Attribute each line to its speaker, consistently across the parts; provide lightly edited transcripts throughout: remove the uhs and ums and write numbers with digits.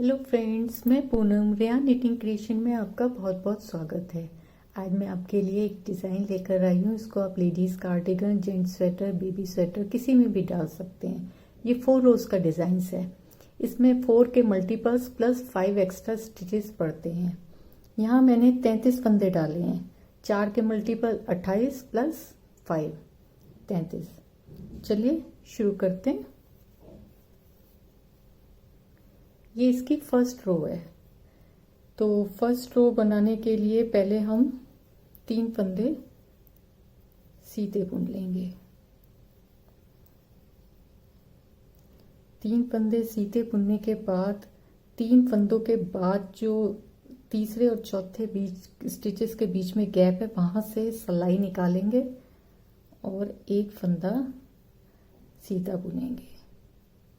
Speaker 1: Hello friends, मैं पूनम रिया knitting creation में आपका बहुत बहुत स्वागत है। आज मैं आपके लिए एक डिज़ाइन लेकर आई हूँ। इसको आप ladies cardigan, gents sweater, baby sweater किसी में भी डाल सकते हैं। ये 4 रोज़ का डिज़ाइन है। इसमें 4 के मल्टीपल्स प्लस 5 एक्स्ट्रा स्टिचेस पड़ते हैं। यहाँ मैंने 33 फंदे डाले हैं। 4 के मल्टीपल 28 प्लस 5 33। चलिए शुरू करते हैं। ये इसकी फर्स्ट रो है। तो फर्स्ट रो बनाने के लिए पहले हम 3 फंदे सीधे बुन लेंगे। 3 फंदे सीधे बुनने के बाद 3 फंदों के बाद जो तीसरे और चौथे बीच स्टिचेस के बीच में गैप है, वहां से सिलाई निकालेंगे और एक फंदा सीधा बुनेंगे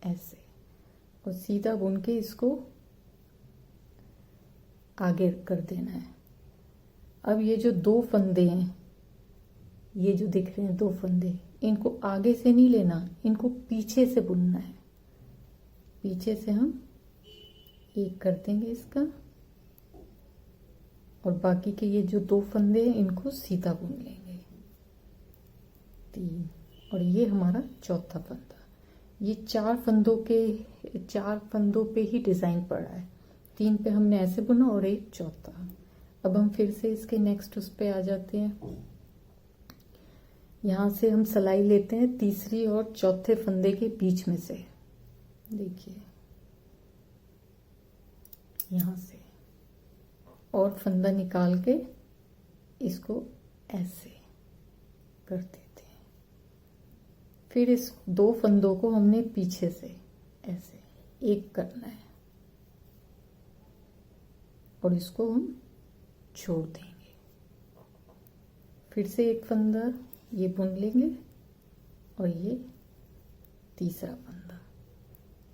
Speaker 1: ऐसे, और सीधा बुन के इसको आगे कर देना है। अब ये जो 2 फंदे हैं, ये जो दिख रहे हैं 2 फंदे, इनको आगे से नहीं लेना, इनको पीछे से बुनना है। पीछे से हम एक कर देंगे इसका, और बाकी के ये जो 2 फंदे हैं इनको सीधा बुन लेंगे। 3, और ये हमारा चौथा फंदा। ये 4 फंदों पे ही डिजाइन पड़ा है। 3 पे हमने ऐसे बुना और एक चौथा। अब हम फिर से इसके नेक्स्ट उस पे आ जाते हैं। यहां से हम सिलाई लेते हैं तीसरी और चौथे फंदे के बीच में से। देखिए यहां से, और फंदा निकाल के इसको ऐसे कर देते हैं। फिर इस 2 फंदों को हमने पीछे से ऐसे एक करना है, और इसको हम छोड़ देंगे। फिर से एक फंदा ये बुन लेंगे, और ये तीसरा फंदा,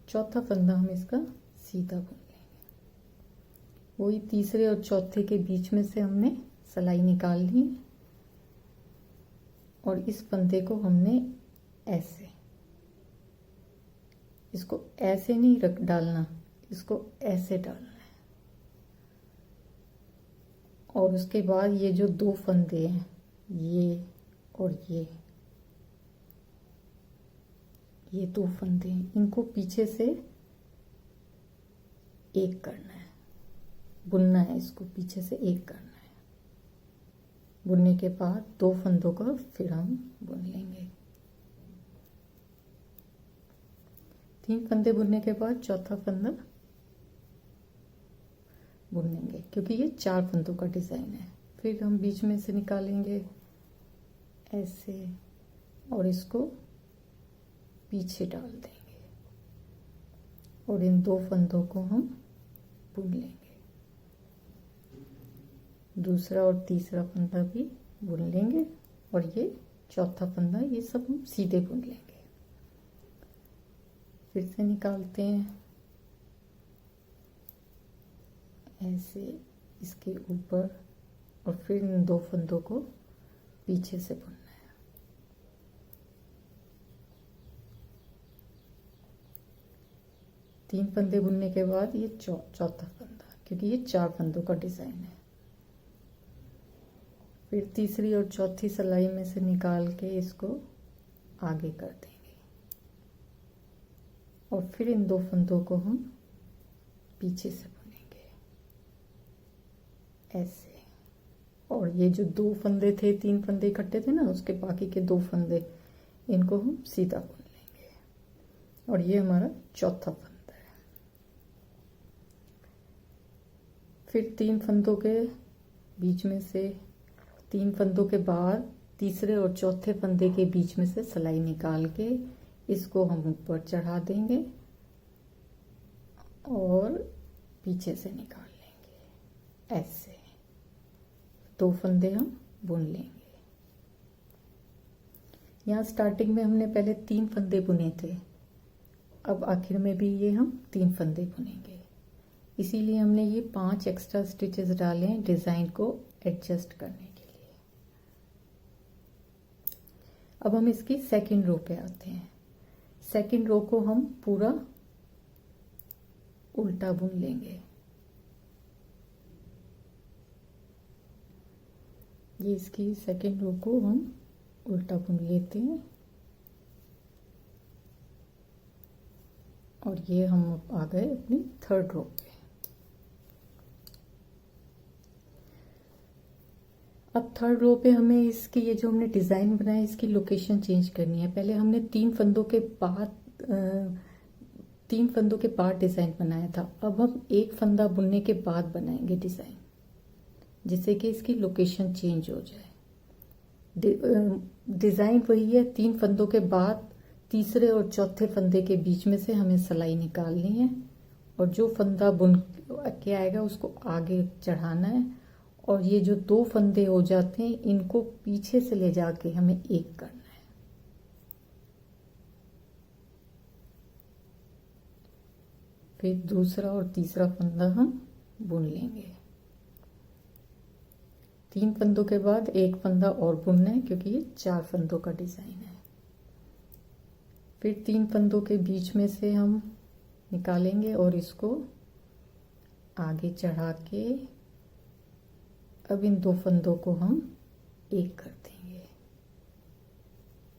Speaker 1: चौथा फंदा हम इसका सीधा बुन लेंगे। वही तीसरे और चौथे के बीच में से हमने सिलाई निकाल ली, और इस फंदे को हमने ऐसे, इसको ऐसे नहीं रख डालना, इसको ऐसे डालना है। और उसके बाद ये जो 2 फंदे हैं, ये और ये 2 फंदे हैं, इनको पीछे से एक करना है, बुनना है। इसको पीछे से एक करना है। बुनने के बाद 2 फंदों को फिर हम बुन लेंगे। 3 फंदे बुनने के बाद चौथा फंदा बुनेंगे, क्योंकि ये 4 फंदों का डिजाइन है। फिर हम बीच में से निकालेंगे ऐसे, और इसको पीछे डाल देंगे, और इन 2 फंदों को हम बुन लेंगे। दूसरा और तीसरा फंदा भी बुन लेंगे, और ये चौथा फंदा, ये सब हम सीधे बुन लेंगे। फिर से निकालते हैं ऐसे इसके ऊपर, और फिर इन 2 फंदों को पीछे से बुनना है। तीन फंदे बुनने के बाद ये चौथा फंदा, क्योंकि ये 4 फंदों का डिजाइन है। फिर तीसरी और चौथी सिलाई में से निकाल के इसको आगे कर देंगे, और फिर इन 2 फंदों को हम पीछे से बुनेंगे ऐसे। और ये जो 2 फंदे थे, 3 फंदे इकट्ठे थे ना, उसके बाकी के 2 फंदे, इनको हम सीधा बुन लेंगे, और ये हमारा चौथा फंदा है। फिर 3 फंदों के बीच में से, 3 फंदों के बाद तीसरे और चौथे फंदे के बीच में से सिलाई निकाल के इसको हम ऊपर चढ़ा देंगे, और पीछे से निकाल लेंगे ऐसे। 2 फंदे हम बुन लेंगे। यहाँ स्टार्टिंग में हमने पहले 3 फंदे बुने थे, अब आखिर में भी ये हम 3 फंदे बुनेंगे। इसीलिए हमने ये 5 एक्स्ट्रा स्टिचेस डाले हैं डिजाइन को एडजस्ट करने के लिए। अब हम इसकी सेकंड रो पे आते हैं। सेकंड रो को हम पूरा उल्टा बुन लेंगे। ये इसकी सेकेंड रो को हम उल्टा बुन लेते हैं और ये हम आ गए अपनी थर्ड रो पे। अब थर्ड रो पे हमें इसकी ये जो हमने डिज़ाइन बनाया इसकी लोकेशन चेंज करनी है। पहले हमने 3 फंदों के बाद डिज़ाइन बनाया था। अब हम एक फंदा बुनने के बाद बनाएंगे डिज़ाइन, जिससे कि इसकी लोकेशन चेंज हो जाए। डिज़ाइन वही है, 3 फंदों के बाद तीसरे और चौथे फंदे के बीच में से हमें सिलाई निकालनी है और जो फंदा बुन के आएगा उसको आगे चढ़ाना है और ये जो 2 फंदे हो जाते हैं इनको पीछे से ले जाके हमें एक करना है। फिर दूसरा और तीसरा फंदा हम बुन लेंगे। 3 फंदों के बाद एक फंदा और बुनना है क्योंकि ये 4 फंदों का डिज़ाइन है। फिर 3 फंदों के बीच में से हम निकालेंगे और इसको आगे चढ़ा के अब इन 2 फंदों को हम एक कर देंगे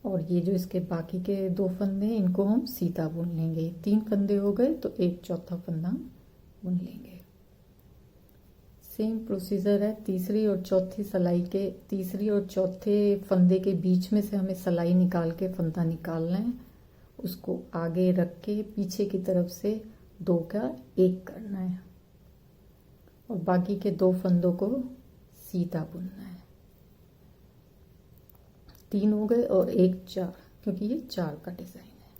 Speaker 1: और ये जो इसके बाकी के 2 फंदे हैं इनको हम सीधा बुन लेंगे। 3 फंदे हो गए तो एक चौथा फंदा बुन लेंगे। सेम प्रोसीजर है। तीसरी और चौथे फंदे के बीच में से हमें सिलाई निकाल के फंदा निकालना है, उसको आगे रख के पीछे की तरफ से 2 का एक करना है और बाकी के 2 फंदों को सीधा बुनना है। 3 हो गए और एक 4, क्योंकि ये 4 का डिज़ाइन है।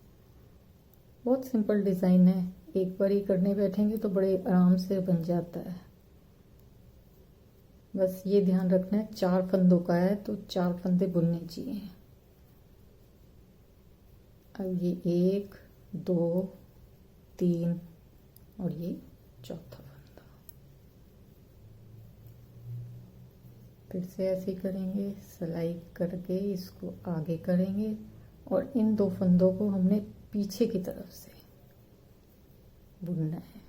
Speaker 1: बहुत सिंपल डिज़ाइन है, एक बार ही करने बैठेंगे तो बड़े आराम से बन जाता है। बस ये ध्यान रखना है 4 फंदों का है तो 4 फंदे बुनने चाहिए। अब ये 1 2 3 और ये चौथा फंदा। फिर से ऐसे करेंगे, सिलाई करके इसको आगे करेंगे और इन 2 फंदों को हमने पीछे की तरफ से बुनना है।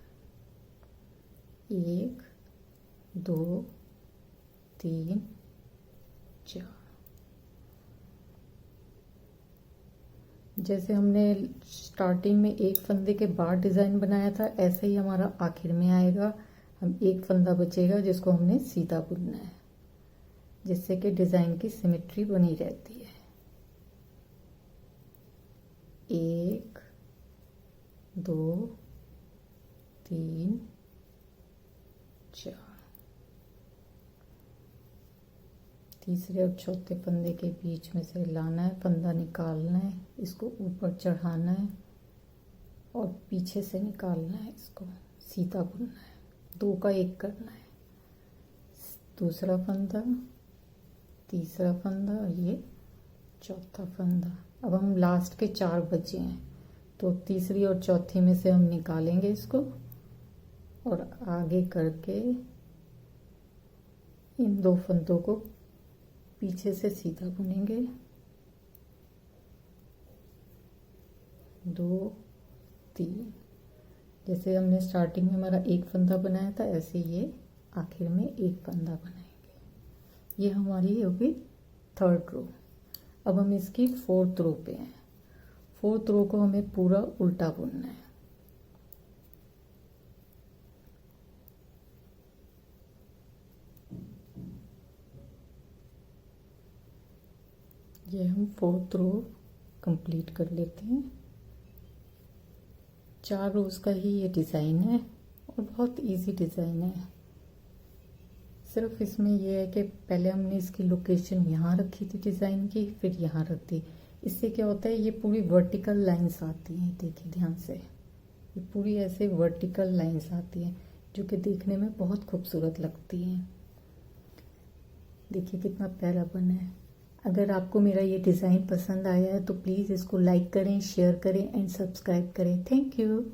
Speaker 1: 1 2 3 4। जैसे हमने स्टार्टिंग में एक फंदे के बाद डिज़ाइन बनाया था ऐसे ही हमारा आखिर में आएगा। हम एक फंदा बचेगा जिसको हमने सीधा बुनना है, जिससे कि डिज़ाइन की सिमेट्री बनी रहती है। 1 2 3 4। तीसरे और चौथे फंदे के बीच में से लाना है, फंदा निकालना है, इसको ऊपर चढ़ाना है और पीछे से निकालना है, इसको सीधा बुनना है। 2 का एक करना है। दूसरा फंदा, तीसरा फंदा और ये चौथा फंदा। अब हम लास्ट के 4 बचे हैं तो तीसरी और चौथी में से हम निकालेंगे इसको और आगे करके इन 2 फंदों को पीछे से सीधा बुनेंगे। 2 3। जैसे हमने स्टार्टिंग में हमारा एक फंदा बनाया था ऐसे ये आखिर में एक फंदा बनाएंगे। ये हमारी होगी थर्ड रो। अब हम इसकी 4th रो पे हैं। 4th रो को हमें पूरा उल्टा बुनना है। ये हम 4th रो कंप्लीट कर लेते हैं। 4 रोज का ही ये डिज़ाइन है और बहुत इजी डिज़ाइन है। सिर्फ इसमें ये है कि पहले हमने इसकी लोकेशन यहाँ रखी थी डिज़ाइन की, फिर यहाँ रख दी। इससे क्या होता है ये पूरी वर्टिकल लाइंस आती हैं। देखिए ध्यान से, ये पूरी ऐसे वर्टिकल लाइंस आती हैं जो कि देखने में बहुत खूबसूरत लगती हैं। देखिए कितना प्यारा बना है। अगर आपको मेरा ये डिज़ाइन पसंद आया है तो प्लीज़ इसको लाइक करें, शेयर करें एंड सब्सक्राइब करें। Thank you.